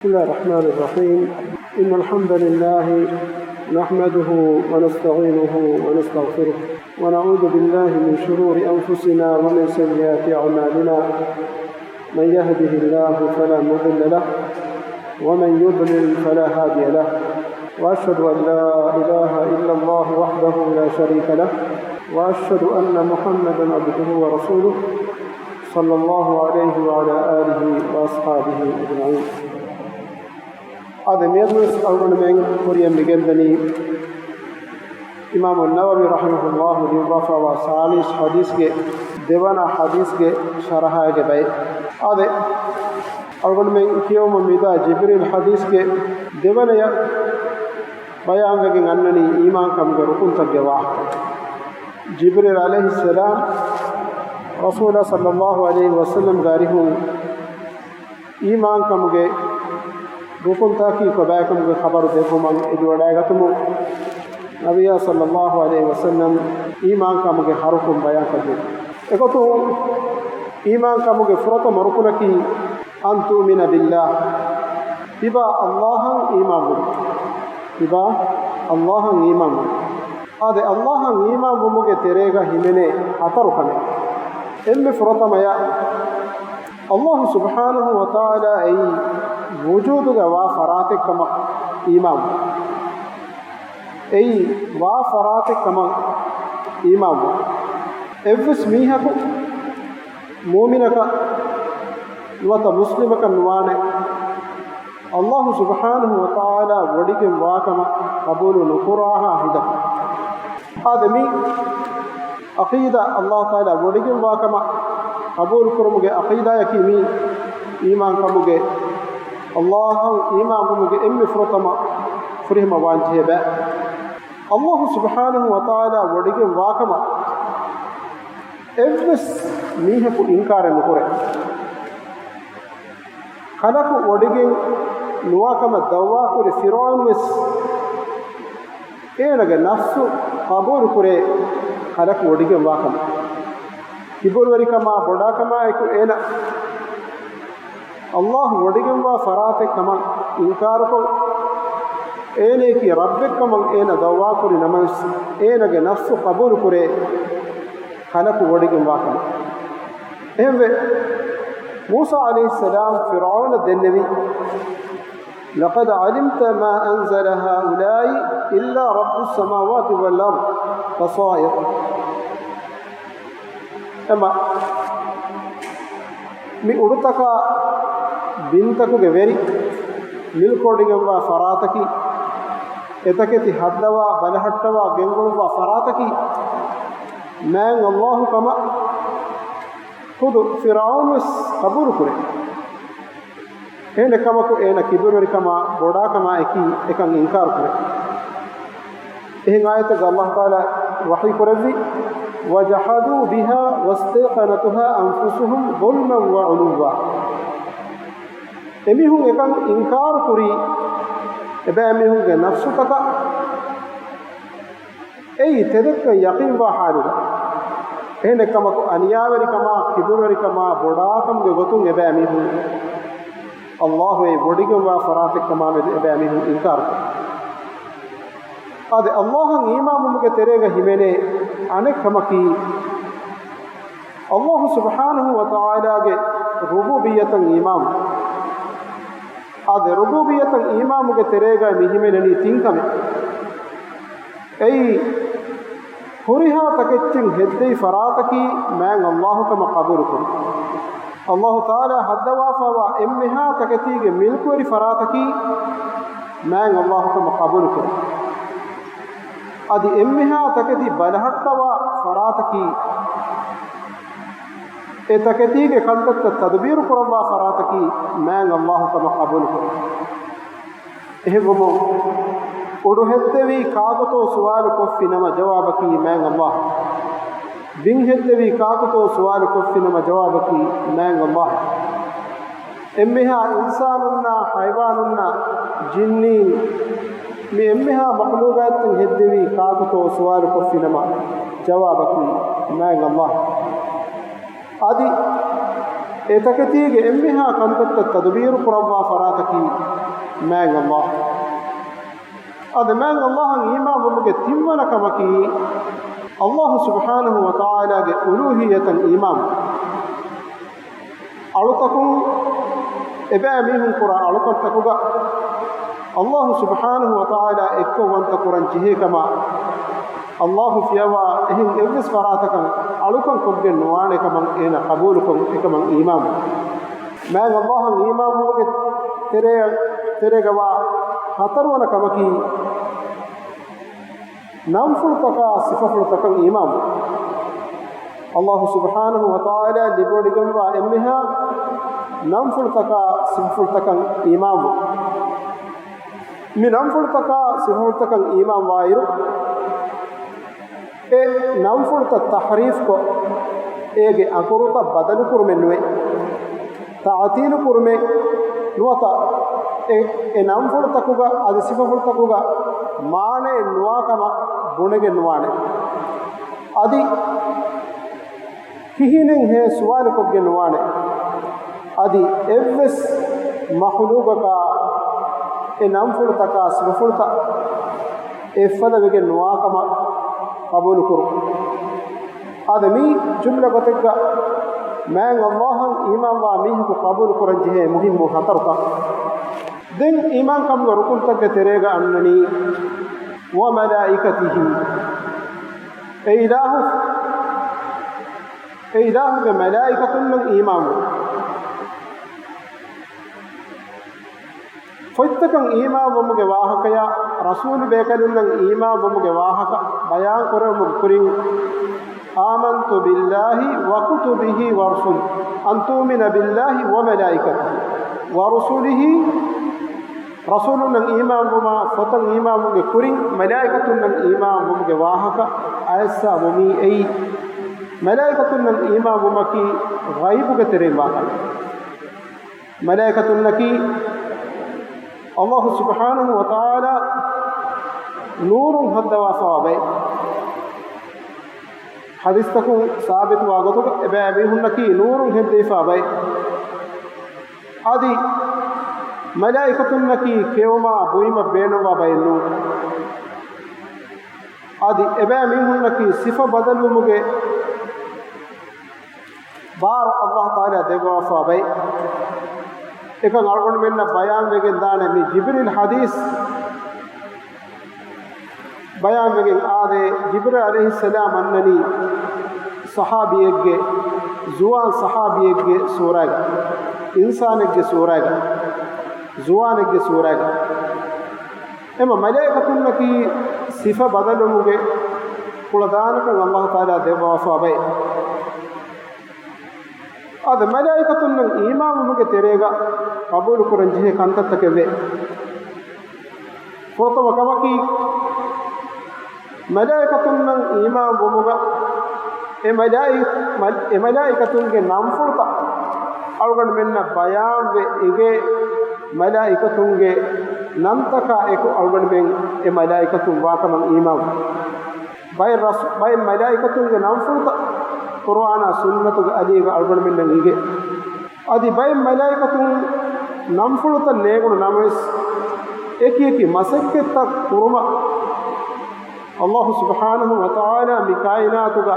بسم الله الرحمن الرحيم. إن الحمد لله نحمده ونستعينه ونستغفره ونعوذ بالله من شرور أنفسنا ومن سيئات أعمالنا. من يهده الله فلا مضل له ومن يضلل فلا هادي له، وأشهد أن لا إله إلا الله وحده لا شريك له، وأشهد أن محمدا عبده ورسوله صلى الله عليه وعلى آله وأصحابه أجمعين. هذا ميرنس أول من مريم بجلدني إمام النووي رحمه الله للرفع وصالح حديث کے دیوانا حديث کے شرحہ کے بے هذا أول من يوم ميدا جبريل حديث کے دیوانا یا بیان لگیں أنني إيمان كم ركن تجواه جبريل عليه السلام رسول صلى الله عليه وسلم غاريه إيمان كم ركن تاكي كباكم خبر ديكم من إدوالعاتم نبي صلى الله عليه وسلم إيمان كم حركم بيان كذب إكتو إيمان كم فرط مركنك أن تؤمن بالله تبا الله إيمان تبا الله إيمان هذا الله إيمان بمك تريغا همني أتركني إم فرط ما يا الله سبحانه وتعالى أي وجودك وفراتك كما إمام أي وفراتك كما إمام إفس ميهك مؤمنك وتا مسلمك نوانه الله سبحانه وتعالى وديك واكما قبول نقراها هدا هذا مي عقيدة الله تعالى وديك واكما قبول كرمك عقيدة يكيمي إيمان كمك الله إيمان كمك إم فرطما فرهم وانجه با الله سبحانه وتعالى وديك واكما إفس ميهك إنكار نقره خلق وديك نواكما دواك لفرعون وس إينك نفس قبول كره خلق وديك واكما كبر وريكما بداكما اكو اينا الله وديگوا فراتك كما انكاركو اينه كي ربك كما اينا دوا كوري نمس اينه نفس قبول كوري خلق وديگوا كما اهم موسى عليه السلام فرعون النبي لقد علمت ما انزل هؤلاء الا رب السماوات والارض بصائر اما می उड़तका बिंतकु गे वेरी मिलकोडिगवा फरातकी एतकेति हद्दवा बलहट्टवा गेंगुवा फरातकी मैं अल्लाह कमा खुद फिरौन कबूल करे एने कमको एना किबुर कमा बोडा कमा एकी एकन इनकार करे एह आयत अल्लाह ताला वही करवी وجحدوا بها واستيقنتها أنفسهم ظلما وعلوا එමිහුන් එකන් ඉන්කාර කුරි එබෑ මිහුන්ගේ නෆ්සුතක එයි තෙදක යකින් වහාරුද එනකමක අනියාවරිකම කිබුරරිකම බොඩාකම්ගේ ගොතුන් එබෑ මිහුන් අල්ලාහ් වේ බොඩිගම ෆරාතිකම එබෑ මිහුන් ඉන්කාර අද අල්ලාහන් ඊමාමුගේ තෙරේග හිමෙනේ අනෙක්කමකි අල්ලාහ් සුබ්හානහු වතාලාගේ රුබුබියතන් ඊමාම් هذا ربوبية الإمام كتريجا مهمني تينكم أي هريها تكتشن هدي فراتكي من الله كما قبولكم الله تعالى هذا وافوا إمها تكتيج ملكوري فراتكي من الله كما قبولكم أدي إمها تكتي بلهتوا فراتكي تكتيج كنت التدبير قربا فراتكي من الله كما قبولكم إهبمو أدوهتوي كاغتو سؤال كفي نما جوابكي من الله بنهتوي كاغتو سؤال كفي نما جوابكي من الله إمها إنساننا حيواننا جني إمها مخلوقات هدوي كاغتو سؤال كفي نما جوابكي من الله آدي etakatige emmiha kantatta tadbir qurwa farataki man Allah ad man Allah iman bumuge timwana kamaki Allah subhanahu wa ta'ala ge uluhiyatan iman alutakun eba mihun qura alukatakuga Allah subhanahu wa ta'ala ekko wanta quran jihe kama Allah fiyawa ehin evs faratakan alukan kobge nuwane kaman ena qabulukum ekaman iman man Allah iman bumuge tere gawa hatarwana kamaki namfultaka sifafultaka imam Allah subhanahu wa ta'ala libodigamba emmiha namfultaka sifafultaka imam min namfultaka sifafultaka imam wairu e namfulta tahrif ko ege akuruta badalu kurmenwe ta'til kurme nuata e namfultakuga adi sifafultakuga maane nuwakama gunege nuwane adi kihinen he suwal kogge nuwane adi evs makhluqa e namfulta ka sifafulta e fadawege nuwakama qabul kuru adami jumla gotekka man Allah iman wa mihi ko qabul kuranjihe muhimmu khatarka den iman kam ga rukun tagge terega annani wa malaikatihi e ilahu ga malaikatun lang iman foittakan iman bomuge wahakaya rasul bekalun lang iman bomuge wahaka bayan koramu kurin amantu billahi wa kutubihi wa rusul antumina billahi wa malaikatihi wa rusulihi rasulun ng iman buma fotang iman bumuge kuring malaikatun ng iman bumuge wahaka aisa bumi ay malaikatun ng iman bumaki ghaibu ke tere bakal malaikatun naki Allah subhanahu wa ta'ala nurun hadwa sawabe hadis takun sabit wagatu ebe abihun naki nurun hedde sawabe adi malaikatun naki kewma buima beenwa baynu adi ebe mihun naki sifa badalu muge bar Allah taala degwa sabai ekan algon menna bayan wegen dane mi jibril hadis bayan wegen ade jibril alayhi salam annani sahabiyegge zuwan sahabiyegge suraga insanegge suraga zuwanegge suraga ema malaikatun naki sifa badalumuge kuladanakan Allah taala deva sabai ad malaikatun nan iman muge terega qabul kuranjihe kantattake ve fotoma kamaki malaikatun nan iman bumuga e malaikatun ge nam furta algon menna bayan ve ege malaikatun ge namtaka eko algon men e malaikatun wakaman iman bay malaikatun ge nam furta Qur'ana sunnatu aliga algon men nige adi bay malaikatun namfuluta negunu names eki masakketta kuruma Allah subhanahu wa ta'ala mi kainatuga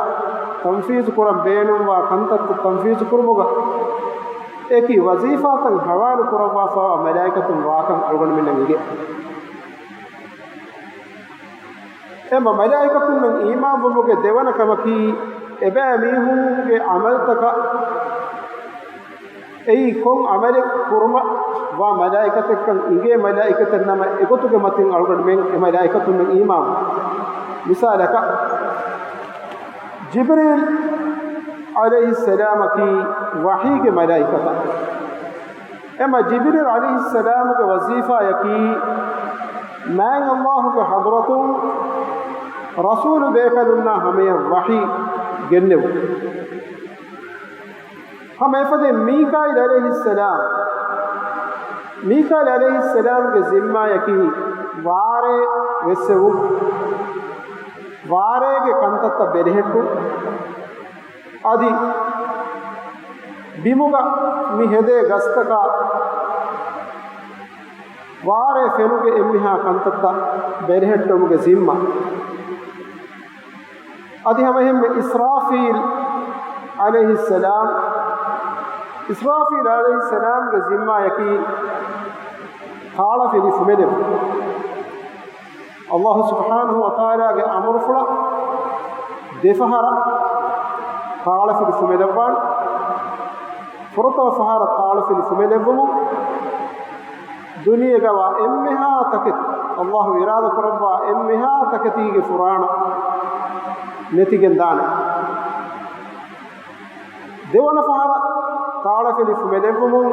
tanfiz kuram beenum wa kantat tanfiz kurmuga eki wazifatan hawalu kurwa fa malaikatun wakan algon men nige ema malaikatun nan iman bumuge devana kamaki ebe mihunge amal taka ei kon amale kurma wa malaikatekkan ige malaikatan nama ekotuge matin algon men e malaikatun nan iman misalaka jibril alayhi salam ki wahi ke malaikata ema jibril alayhi salam ke wazifa yaki man Allah ke hadratun rasul bekalunna hame wahi gennew hame fade mikail alayhi salam ke zimma yaki ware wesewu ware ke kantatta berehettu adi bimuga mi hede gastaka ware feluge emmiha kantatta berhettomuge zimma adi hamahemme Israfil alayhi salam ge zimma yaki thala fili fumede Allah subhanahu wa ta'ala ge amru fula defahara thala fili fumede ban furta fahara thala fili fumede bumu duniya gawa emmiha taket Allah irada kurabba emmiha taketige furana netigen dana devana fahara thala fili fumede bumu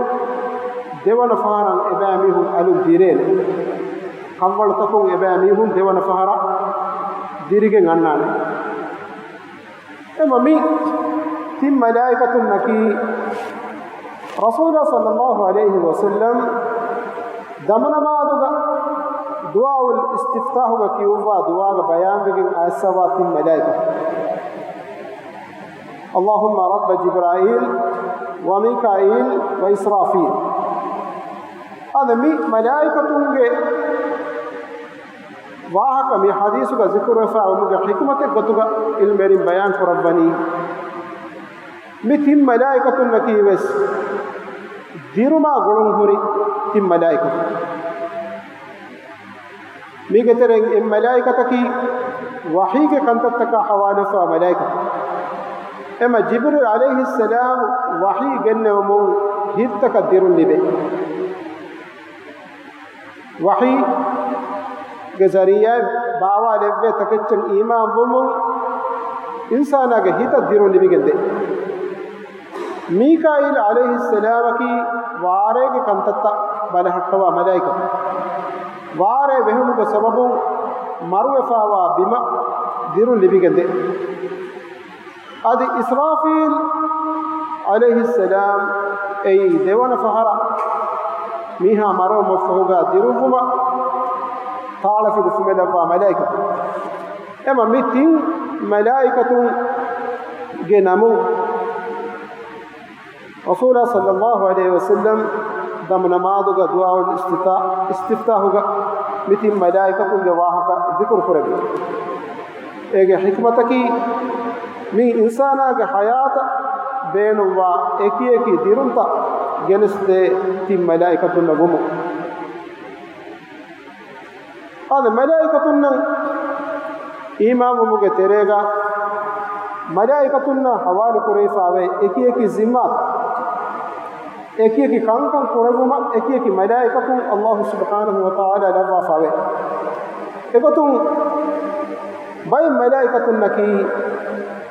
devana faharan ebamihum alum direne kawwal takun ebamihum devana fahara dirigen annane emami tim malaikatun naki rasulullah sallallahu alaihi wasallam damana maaduga du'a ul istiftah ga kiyuwa du'a ga bayan begin asawatin malaika Allahumma rabb jibril wa mikail wa israfil adami malaikatunge wahaka mi hadisu ga zikru fa umuga hikmate gatuga ilmerin bayan ko rabbani mitim malaikatun nakiwes diruma golun huri tim malaikatu migetereng em malaikataki wahi ke kantattaka hawale fa malaikatu ema jibril alayhi salam wahi gennemu hittaka dirun libe wahi ge zariya bawa levve takecchen iman bumu insana ge hita dirun libe gende Mikail alayhi salam ki ware ke kantatta balahattawa malaika ware vehmu ke sababu maruefawa bima dirun libigende adi Israfil alayhi salam ei devana fahara miha maro mafuga diruma taala fi fumelawa malaika ema mitin malaikatun genamu Rasulullah sallallahu alaihi wasallam damna maaduga du'a ul istiftahuga mitim malaikatun ge wahaka dhikr kurebe ege hikmataki mi insana ge hayata beenuwa eki dirunta geneste tim malaikatun nagumu ad malaikatun imamu ge terega malaikatun hawal kuraifawe eki zimmat eki kankan kuraguma eki malaikatun Allah subhanahu wa ta'ala lawa fawe ekotun bay malaikatun naki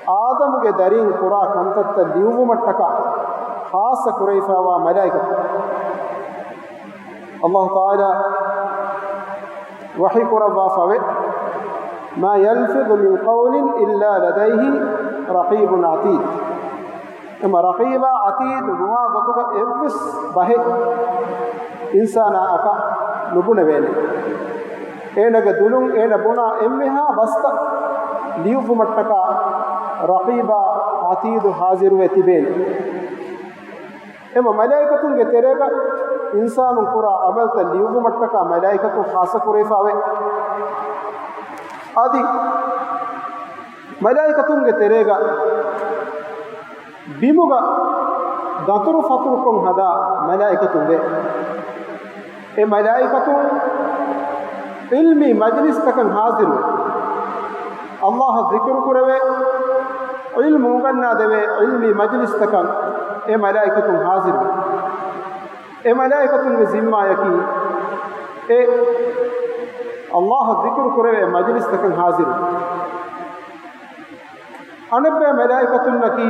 adam ge darin qura kantatta liuvumattaka khas kuraifawa malaikatu Allah ta'ala wahi kurawa fawe ma yalfidhu min qawlin illa ladayhi raqibun atid ema raqiba atid duwa gatuga evs bahe insana aka nubune vene enaga dulun ena buna emmeha basta liufu mattaka raqiba atid hazir ve tibene ema malaikatun ge terega insanun qura amalta liufu mattaka malaikatu khasa kurefawe adi malaikatun ge terega bimuga daturu faturu kon hada malaikatun de e malaikatun ilmi majlis takan haziru Allah zikr kurave ilmu ganna deve ilmi majlis takan e malaikatun haziru e malaikatun ge zimma yaki e Allah zikr kurave majlis takan haziru anabbe malaikatun naki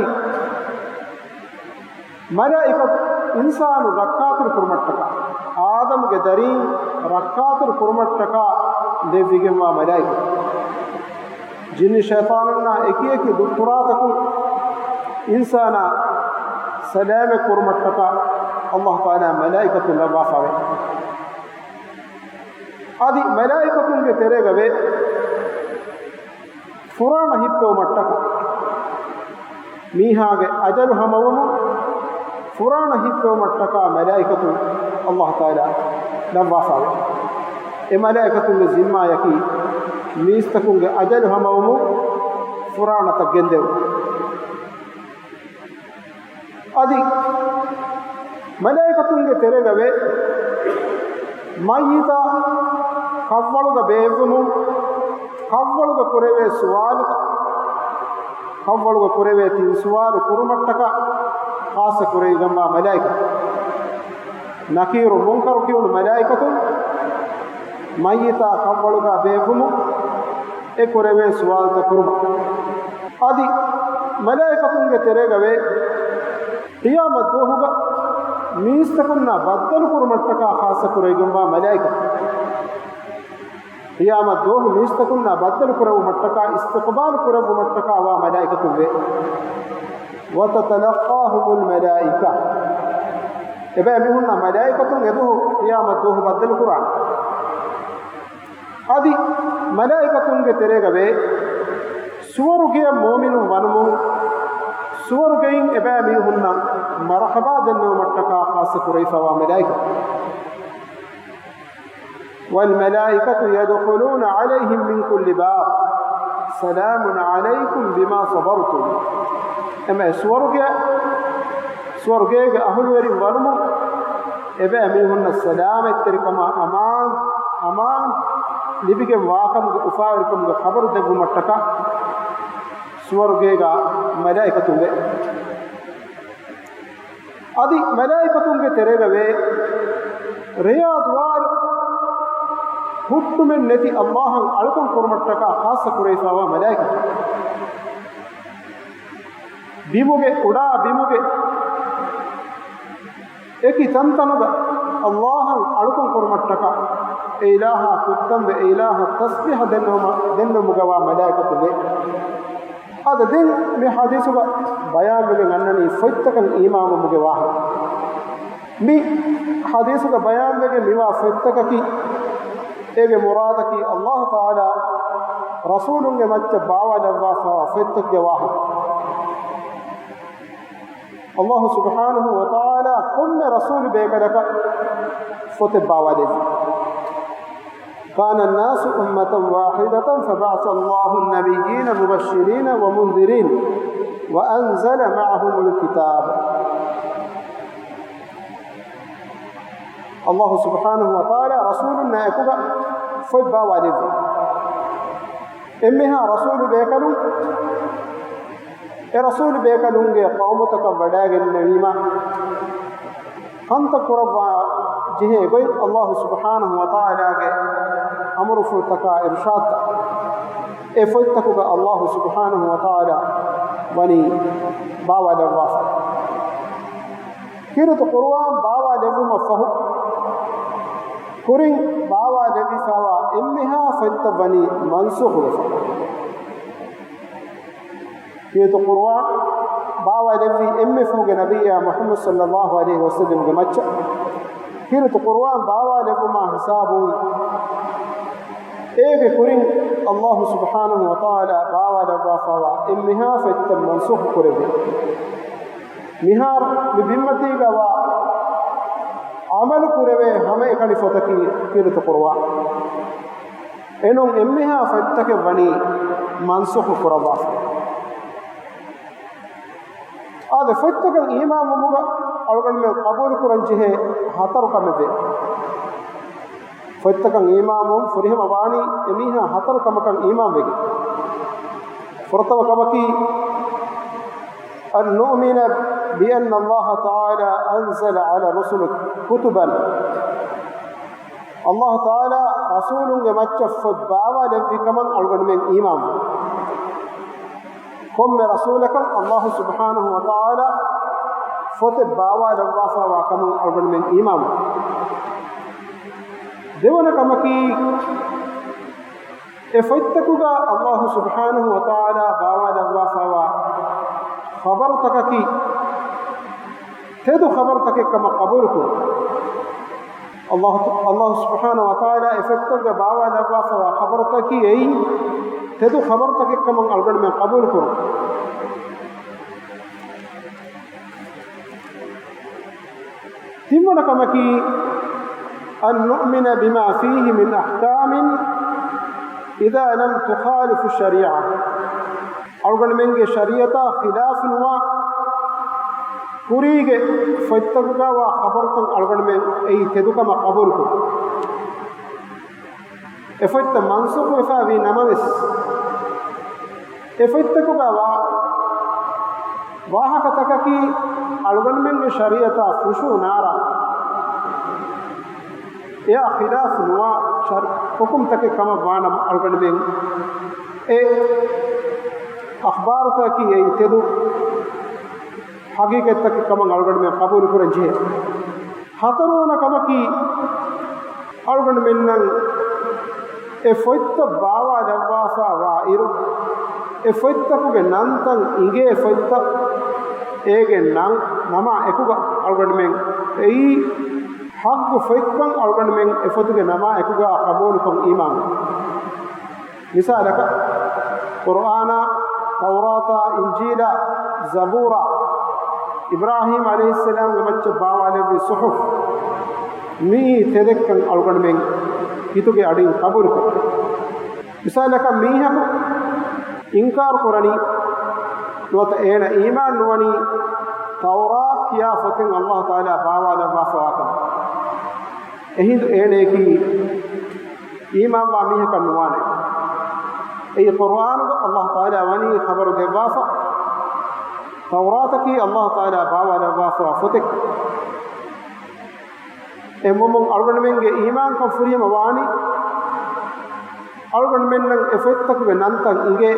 malaikat insanu rakkatur kurmattaka adam ge dari rakkatur kurmattaka devigema malaikat jinni shaytanunna eki dutturataku insana salame kurmattaka Allah taala malaikatu lawafawe adi malaikatun ge teregave purana hippo mattaka mihage ajalu hamawunu ಫುರಾಣ ಹಿತ್ತೋ ಮಟ್ಟಕ ಮಲಾಯಿಕತು ಅಲ್ಲಾಹ್ ತಾಲಾ ಲವ್ವಾಫಾವೆ ಎ ಮಲಾಯಿಕತುಂಗೆ ಜಿಮ್ಮಾಯಕಿ ಮೀಸ್ತಕುಂಗೆ ಅಜಲು ಹಮವಮು ಫುರಾಣ ತಗ್ಗೆಂದೆವು ಅದಿ ಮಲಾಯಿಕತುಂಗೆ ತೆರೆಗವೆ ಮಯ್ಯಿತ ಕವ್ವಳುಗ ಬೇವುನು ಕವ್ವಳುಗ ಕುರೆವೆ ಸುವಾಲು ಕವ್ವಳುಗ ಕುರೆವೆ ತಿನ್ ಸುವಾಲು ಕುರುಮಟ್ಟಕ ಖಾಸ ಕುರೆಯಿಗಮ್ಮ ಮಲಾಯಿಕ ನಕೀರು ಮುಂಕರು ಕಿವುಡು ಮಲಾಯಿಕತು ಮಯ್ಯಿತ ಕವ್ವಳುಗ ಬೇವುನು ಎ ಕುರೆವೆ ಸುವಾಲ್ತ ಕುರುಮ ಅದಿ ಮಲಾಯಿಕತುಂಗೆ ತೆರೆಗವೆ ಕಿಯಾಮತ್ ದೋಹುಗ ಮೀಸ್ತಕುನ್ನ ಬದ್ದಲು ಕುರುಮಟ್ಟಕ ಖಾಸ ಕುರೆಯಿಗಮ್ಮ ಮಲಾಯಿಕ ಕಿಯಾಮತ್ ದೋಹು ಮೀಸ್ತಕುನ್ನ ಬದ್ದಲು ಕುರವು ಮಟ್ಟಕ ಇಸ್ತಕ್ಬಾಲ್ ಕುರವು ಮಟ್ಟಕ ಅವ ಮಲಾಯಿಕತುವೆ ವತತಲಕ್ಕಾಹುಮುಲ್ ಮಲಾಯಿಕ ಎಬೆ ಮಿಹುನ್ನ ಮಲಾಯಿಕತುಂ ಎದುಹು ಕಿಯಾಮತ್ ದೋಹು ಬದ್ದಲು ಕುರಾನ್ ಅದಿ ಮಲಾಯಿಕತುಂಗೆ ತೆರೆಗವೆ ಸುವರುಗೆಯ ಮೋಮಿನು ವನುಮು ಸುವರುಗೆಯಿನ್ ಎಬೆ ಮಿಹುನ್ನ ಮರಹಬಾ ದೆನ್ನುವ ಮಟ್ಟಕ ಖಾಸ ಕುರೈಫವ ಮಲಾಯಿಕ والملائكة يدخلون عليهم من كل باب سلام عليكم بما صبرتم أما سورجة أهل وري ورم إبا أميهن السلام التركما أمان لبيك واقم أفاوركم خبر دبوا متكا سورجة ملائكة أدي ملائكة تريغوي رياض وار ಹುಟ್ಟುಮೆನ್ ನೆತಿ ಅಲ್ಲಾಹಂ ಅಳ್ಕೊಂಡು ಕೊರ್ಮಟ್ಟಕ ಖಾಸ ಕುರೈಫಾವ ಮಲಾಯಿಕ ಬಿಮುಗೆ ಉಡಾ ಬಿಮುಗೆ ಏಕಿ ತಂತನುಗ ಅಲ್ಲಾಹಂ ಅಳ್ಕೊಂಡು ಕೊರ್ಮಟ್ಟಕ ಎ ಇಲಾಹ ಕುತ್ತಂಬೆ ಎ ಇಲಾಹ ತಸ್ಬಿಹ ದೆನ್ನು ಮುಗವ ಮಲಾಯಿಕತುವೆ ಅದ ದೆನ್ ಮಿ ಹದೀಸುಗ ಬಯಾನ್ಗೆ ನನ್ನನಿ ಫೈತ್ತಕನ್ ಈಮಾಮ ಮುಗೆ ವಾಹ ಮಿ ಹದೀಸುಗ ಬಯಾನ್ಗೆ ಮಿವಾ ಫೈತ್ತಕಕಿ ಏಗೆ ಮುರಾದಕಿ ಅಲ್ಲಾಹ್ ತಾಲಾ ರಸೂಲುಂಗೆ ಮಚ್ಚ ಬಾವ ನವ್ವಾಫ ಫೆತ್ತಕ್ಕೆ ವಾಹ ಅಲ್ಲಾಹು ಸುಬ್ಹಾನಹು ವ ತಾಲಾ ಕೊಮ್ಮೆ ರಸೂಲ್ ಬೇಕದಕ ಫೊತೆ ಬಾವದೇವಿ كان الناس أمة واحدة فبعث الله النبيين مبشرين ومنذرين وأنزل معهم الكتاب الله سبحانه وتعالى رسولنا يكوغا فبا والد امها رسول بيكلو رسول بيكلونගේ قومتك وඩාගෙන නීමා خنت قربا جهه گوي الله سبحانه وتعالى ගේ امر فرتك ارشاد افيتكوغا الله سبحانه وتعالى وني باوا دوا كيرت قرآن باوا دوا مفهو ಕುರಿಂ ಬಾವಾ ಲಬಿಸವ ಎಮ್ಮಿಹಾ ಫತ್ತಬನಿ ಮನ್ಸೂಖ್ ಕೀತು ಕುರ್ಆನ್ ಬಾವಾ ಲಬಿ ಎಮ್ಮೆ ಫೋಗೆ ನಬಿಯ ಮುಹಮ್ಮದ್ ಸಲ್ಲಲ್ಲಾಹು ಅಲೈಹಿ ವಸಲ್ಲಂ ಗೆ ಮಚ್ಚ ಕೀತು ಕುರ್ಆನ್ ಬಾವಾ ಲಬುಮಾ ಹಿಸಾಬು ಏಗೆ ಕುರಿಂ ಅಲ್ಲಾಹು ಸುಬ್ಹಾನಹು ವ ತಆಲಾ ಬಾವಾ ಲಬಾಫವ ಎಮ್ಮಿಹಾ ಫತ್ತ ಮನ್ಸೂಖ್ ಕುರಿಬೆ ಮಿಹಾರ್ ಬಿಮ್ಮತಿಗವ عمل كوربه همه اكني فتكي كيرت قروا انو امها فتك بني منسوخ قربا هذا فتك امام مغا اولغن में قبول करंजे हतर कमबे فتك امام फरिहम वाणी एमिहा हतर कमकन इमाम बेगे फरतव कमकी أن نؤمن بأن الله تعالى أنزل على رسله كتبا الله تعالى رسول مجف باوا لفي كمان ألغن من إمام كم رسولك الله سبحانه وتعالى فتب باوا لفافا وكمان ألغن من إمام ديونا كمكي افيتكوغا الله سبحانه وتعالى باوا لفافا خبر تک کی تدو خبر تک کما قبول کو الله سبحانه وتعالى افکتر باوا لگا فوا خبر تک کی ای تدو خبر تک کما الگن میں قبول کو تمنا كمكي أن نؤمن بما فيه من أحكام إذا لم تخالف الشريعة أرغن منك شريعة خلاف نوا كوريك فتكوكا وخبرتن أرغن من أي تدوكا ما قبولكم إفت منصوب إفابي نموس إفتكوكا واحكتككي أرغن منك شريعة فشو نارا يا خلاف نوا حكم تك كما وانا أرغن من أخبار تكي أي تدو حقيقة تك كما أرغن من قبول كرنجه حترونا كما كي أرغن من إفوت باوا دبافا وائر إفوت كوج نانتن إنجي إفوت إيجن نان نما إكوجا أرغن من أي حق فيتكم أرغن من إفوت نما إكوجا قبول كم إيمان مثالك قرآن توراة إنجيل زبور إبراهيم عليه السلام ومتش باوالي بصحف مي تذكر أرغن من كتوك أدين قبولك مثالك ميهك إنكار قراني نوت أين إيمان نواني توراة يا فتن الله تعالى باوالي بافواكم إهد أينكي إيمان وميهك نواني أي قرآن الله تعالى وني خبر دبافة توراتك الله تعالى باوا دبافة فتك إمام أرغن من إيمان كفري مواني أرغن من إفتك بنانتن إنجي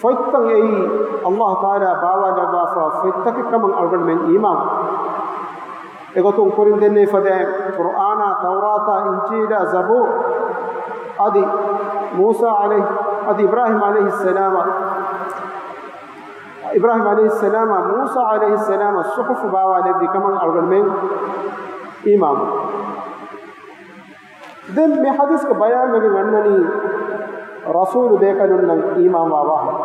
فتن أي الله تعالى باوا دبافة فتك كمان أرغن من إيمان إغتون قرن دني فدام قرآن توراة إنجيل زبور أدي موسى عليه أدي إبراهيم عليه السلام موسى عليه السلام الصحف باوا لدي كمان أرغن من إمام دم بحديث كبيان من أنني رسول بيكلن إمام واحد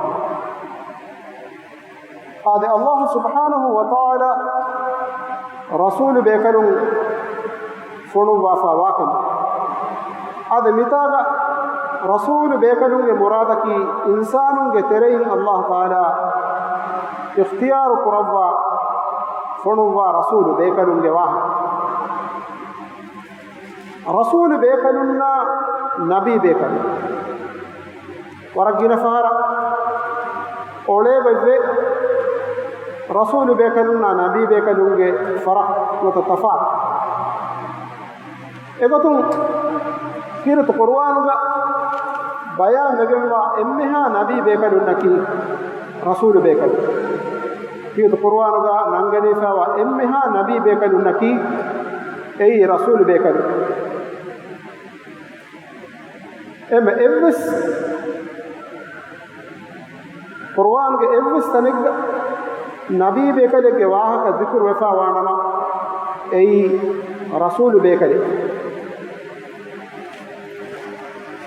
هذا الله سبحانه وتعالى رسول بيكلن فنو وافا واكم هذا متاغا رسول بيكلن مرادك إنسان ترين الله تعالى اختيار قربا فنو رسول بيكلن واحد رسول بيكلن نبي بيكلن ورقنا فهرا أولي بيبي رسول بيكلن نبي بيكلن فرق وتتفاق إبتون كيرت قرآن بيان نجمع إمها نبي بيكلن كي رسول بيكلن كيرت قرآن نانغني فوا إمها نبي بيكلن كي أي رسول بيكلن إما إبس قرآن کے إبس تنك نبي بيكلن کے واہ کا ذکر وفا وانما أي رسول بيكلن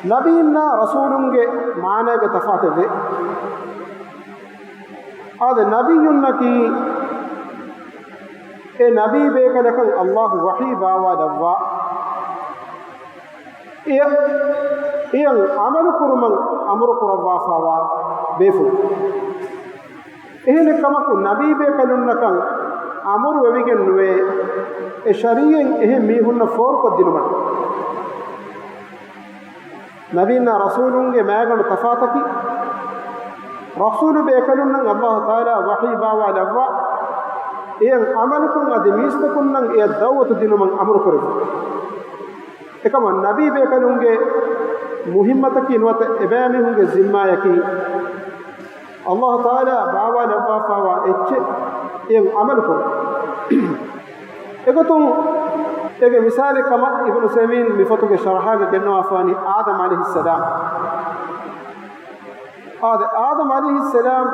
نبينا رسولنगे माने के तफात है आद नबीयुन की ए नबी बेकलकन अल्लाह वही बावा दवा ये अमल कुरमन अमर कुरवा फावा बेफु ehne kamaku nabi bekalunnakan amur wevigen nuwe e shariyen ehe mihunna for kodinuma nabina rasulunge maganu tafataki rasul bekalunnan allah taala wahi bawa lawa eyan amalukun adi mistakunnan e dawatu dinuman amur kore ekama nabi bekalunge muhimmataki nuwata ebami hunge zimmayaki الله تعالى باوا لفا فوا اتش ين عمل کو اگتون اگ مثال كما ابن سيمين مفتو کے شرحا کے جنو افاني آدم عليه السلام آدم عليه السلام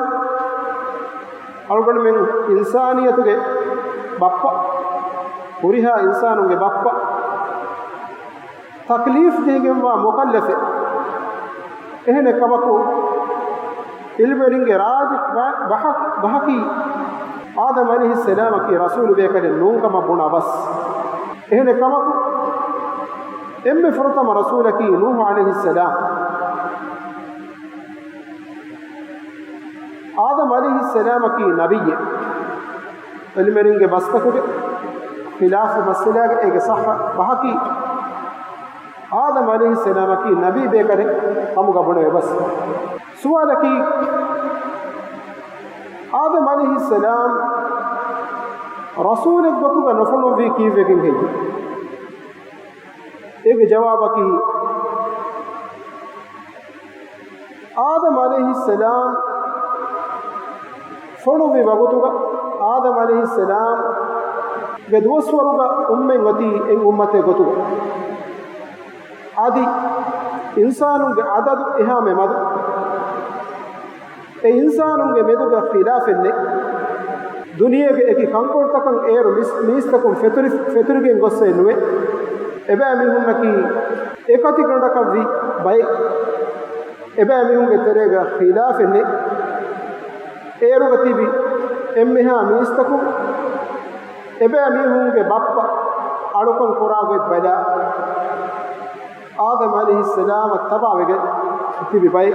अलगण में इंसानियत के बाप्पा पुरिहा इंसानों के बाप्पा तकलीफ देगे वा मुकल्लफ ehne kabako ilmeringe raaj bahaki آدم علیہ السلام کی رسول بے کرے نون کا مبنا بس اہنے کمک ام فرطم رسول کی نوح علیہ السلام آدم علیہ السلام کی نبی علمرین کے بستک خلاف مسئلہ ایک صح بحقی آدم علیہ السلام کی نبی بے کرے ہم کا بڑے بس سوال کی آدم علیہ السلام رسول ایک بطو کا نفنو بھی کی فکر گئی ایک جواب کی آدم علیہ السلام فنو بھی بغتو کا آدم علیہ السلام گدوسورو کا غتی ان امت گتو آدی انسانوں کے عدد اہام مد اے انسانوں کے مدو کا خلاف نے دنیا کے ایک کنکور تکن ایر میستکم فطر کے گسے نوے ابا میہن کی ایکتی کنڈا کا بھی بائی ابا میہن کے ترے گا خلاف نے ایرو گتی بھی امہا میستکم ابا میہن کے باپا اڑکن قرآ گویت بلا آدم علیہ السلام تبا وگے تی بھی بائی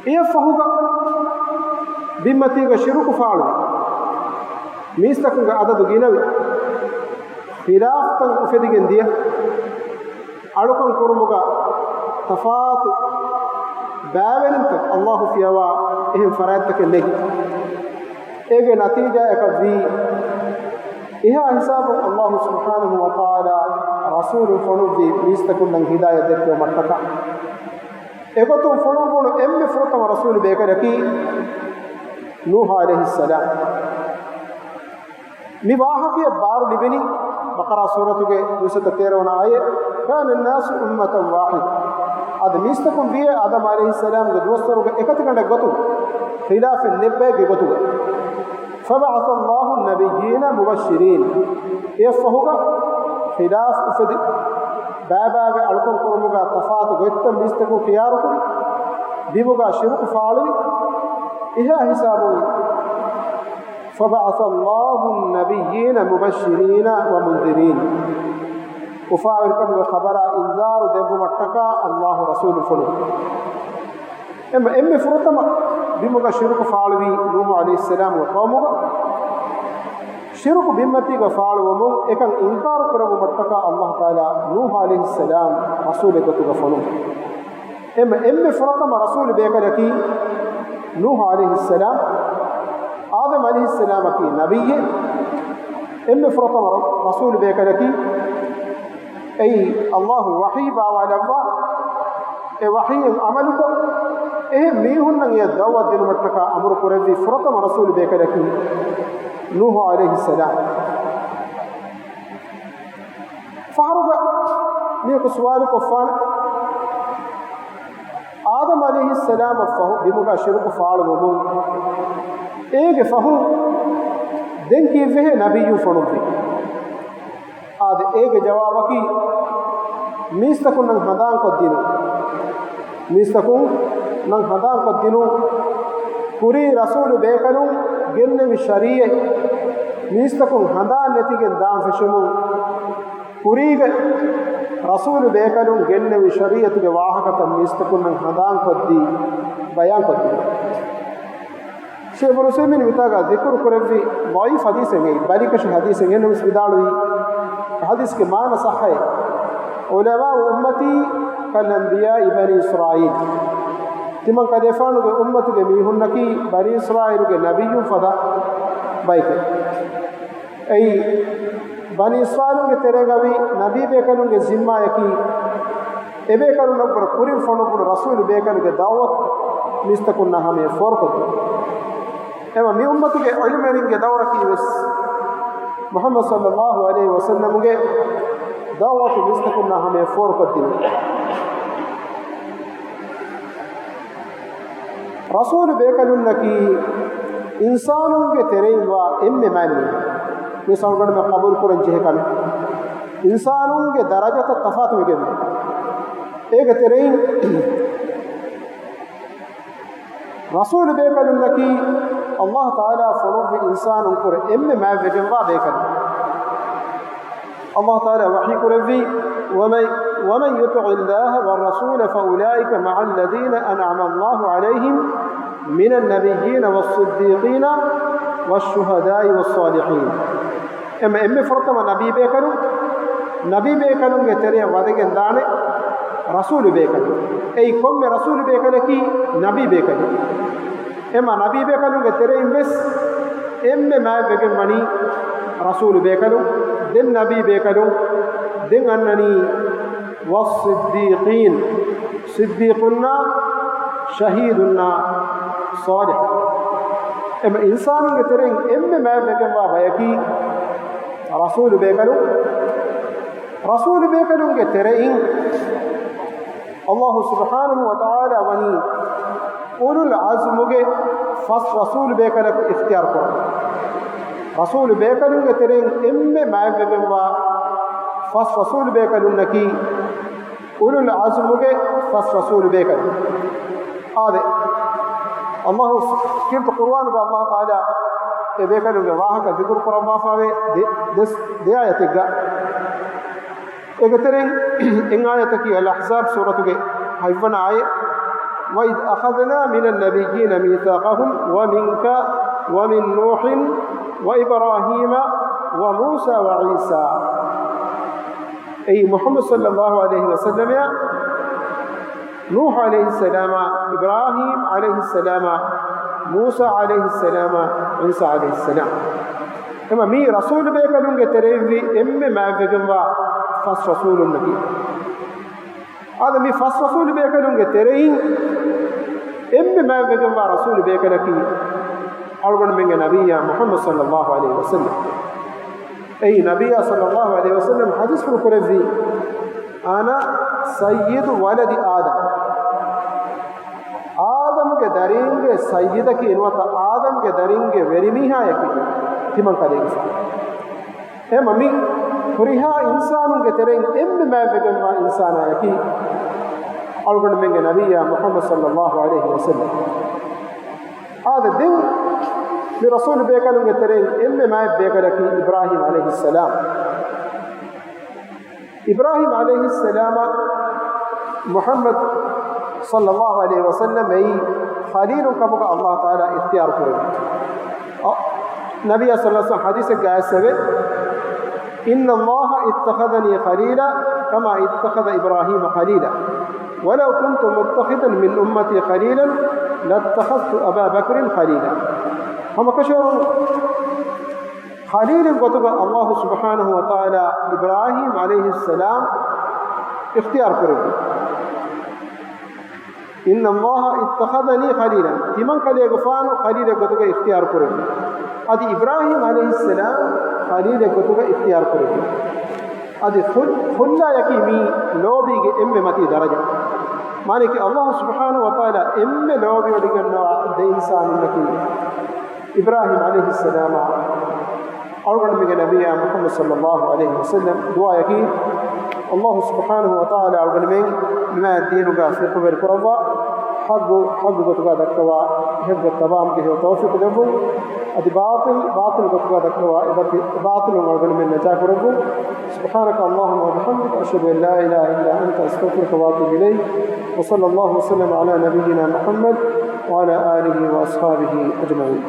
یہ فہوگا بمتی کا شروع فاڑو میستکم کا عدد گینوی خلاف تن افدگن دیا اڑکن کرمگا تفات باولن تک اللہ فیوا اہم فرائد تک لگی ایک نتیجہ ایک بھی یہ حساب اللہ سبحانہ وتعالی رسول فنوبی میستکن نن ہدایت دیکھو مٹکا ایک تو فنوبون ام فوتم رسول بے کرکی نوح علیہ السلام نواح کی بار لبنی بقرہ سورة کے 213 آئے كان الناس امتا واحد آدم میستکن بھی آدم علیہ السلام کے دوستروں کے اکت کنڈک گتو خلاف النبے کے گتو فبعث الله النبيين مبشرين يفهوغا خلاف افد بابا اڑکن کرمگا تفات گویتم میستکو خیارو بیمگا شرک فالوی اہا حساب فبعث الله النبيين مبشرين ومنذرين وفاعل كم خبر انذار دب مٹکا اللہ رسول فلو ام فرتما بمگا شرک فالوی نوح علیہ السلام وقومگا شرک بمتی کا فعل ومن ایکن انکار کرو مٹکا اللہ تعالی نوح علیہ السلام رسول گتو گفنو ام فرتم رسول بیکر کی نوح علیہ السلام آدم علیہ السلام کی نبی ام فرتم رسول بیکر کی ای اللہ وحی باوالا اے وحی عمل کو اے میہن یہ دعوت دل مٹکا امر کرے فرتم رسول بیکر کی نوح علیہ السلام فاروق میں کو سوال کو فان آدم علیہ السلام فہو بمگا شرک فاڑ ومن ایک فہو دن کی فہ نبیو فنو بھی آدھ ایک جواب کی میستکو ننگ ہدان کو دینو میستکو ننگ ہدان کو دینو پوری رسول بیکنو گلنے میں شریع میستکن ہندان نتیگن دان فشمون پوریگ رسول بیکنون گلنے میں شریعت کے واحقتا میستکن ہندان کو دی بیان کو دی شیخ العثیمین متاگا ذکر کرفی ضعیف حدیث ہیں باریکش حدیث ہیں نمس بداروی حدیث کے معنی صح ہے علماء امتی کالانبیاء بنی اسرائیل تمن کا دیفانو کے امت کے میہن کی بنی اسرائیل کے نبیوں فدا بائک ای بنی اسرائیل کے تیرے گا بھی نبی بے کروں کے ذمہ یکی بے کروں پر پوری فنو پر رسول بے کروں کے دعوت مستقل نہ ہمیں فور کو دو اما می امت کے علم کے دور کی بس محمد صلی اللہ علیہ وسلم کے دعوت مستقل نہ ہمیں فور کو دو رسول بیکلن کی انسانوں کے تیرے و ام معنی یہ سنگڑ میں قبول کرن چاہے کن انسانوں کے درجہ تفات میں گئے ایک تیرے رسول بیکلن کی الله تعالى فنوب إنسان كر إما ما بجن رابك الله تعالى وحي كرفي ومن يطع الله والرسول فأولئك مع الذين أنعم الله عليهم من النبيين والصديقين والشهداء والصالحين إما فرطما نبي بيكنو يتري وادكن دانه رسول بيكنو أي كم رسول بيكنو كي نبي بيكنو إما نبي بيكنو يتري بس إما ما بيكن مني رسول بيكنو دين نبي بيكنو دين أنني والصديقين صديقنا شهيدنا صالح إما إنسان يتري إما ما بيكن وابيكي رسول بيكنو رسول بيكنون ترين الله سبحانه وتعالى وني أولو العزم فس رسول بيكنك اختيار كر رسول بيكنون ترين إما ما بيكنوا فس رسول بيكنون نكي أولو العزم فس رسول بيكن هذا الله كيف القرآن الله تعالى بيكنون واحد ذكر القرآن ما فاوي دي آياتك إكترين إن آياتك الأحزاب سورة حيفنا آية وإذ أخذنا من النبيين ميثاقهم ومنك ومن نوح وإبراهيم وموسى وعيسى أي محمد صلى الله عليه وسلم نوح عليه السلام إبراهيم عليه السلام موسى عليه السلام عيسى عليه السلام إما مي رسول بيكنون تريفي إما ما بيكنوا فاس رسول النبي هذا مي فاس رسول بيكنون ترين إما ما بيكنوا رسول بيكنكي أرغن من نبي محمد صلى الله عليه وسلم أي نبي صلى الله عليه وسلم حديث في القرآن أنا سيد ولد آدم के दरिंगे सय्यद की इनवता आदम के दरिंगे वेरिमीहा यकी तिमन करेंगे ए मम्मी फुरिहा इंसानों के तेरेंगे इम्म मैं बेगमा इंसान यकी अलगुन में नबिया मुहम्मद सल्लल्लाहु अलैहि वसल्लम هذا दिन لرسول बेकलों के तेरेंगे इम्म मैं बेकर की इब्राहिम अलैहिस्सलाम मुहम्मद सल्लल्लाहु अलैहि वसल्लम ऐ खलील कबक अल्लाह ताला इख्तियार करेगा नबी सल्लल्लाहु अलैहि वसल्लम हदीस के आयत से إن الله اتخذني خليلا كما اتخذ إبراهيم خليلا ولو كنت متخذا من أمتي خليلا لاتخذت أبا بكر خليلا هم كشور خليل قطب الله سبحانه وتعالى إبراهيم عليه السلام اختيار كريم إن الله اتخذني خليلا تمن قال يغفان خليل قطب اختيار كريم أدي إبراهيم عليه السلام خليل قطب اختيار كريم أدي خلا يكيمي لوبي إم متي درجة مالك الله سبحانه وتعالى إم لوبي ولكن ده إنسان لكي إبراهيم عليه السلام أرغن من نبي محمد صلى الله عليه وسلم دعاء يكي الله سبحانه وتعالى أرغن من ما الدين في قبر كربا حق قطبا دكتوا حفظ التبام كه توفيق دبو أدي باطل قطبا دكتوا باطل أرغن من نجاة كربو سبحانك اللهم وبحمدك أشهد أن لا إله إلا أنت أستغفرك وأتوب إليك وصلى الله وسلم على نبينا محمد وعلى آله وأصحابه أجمعين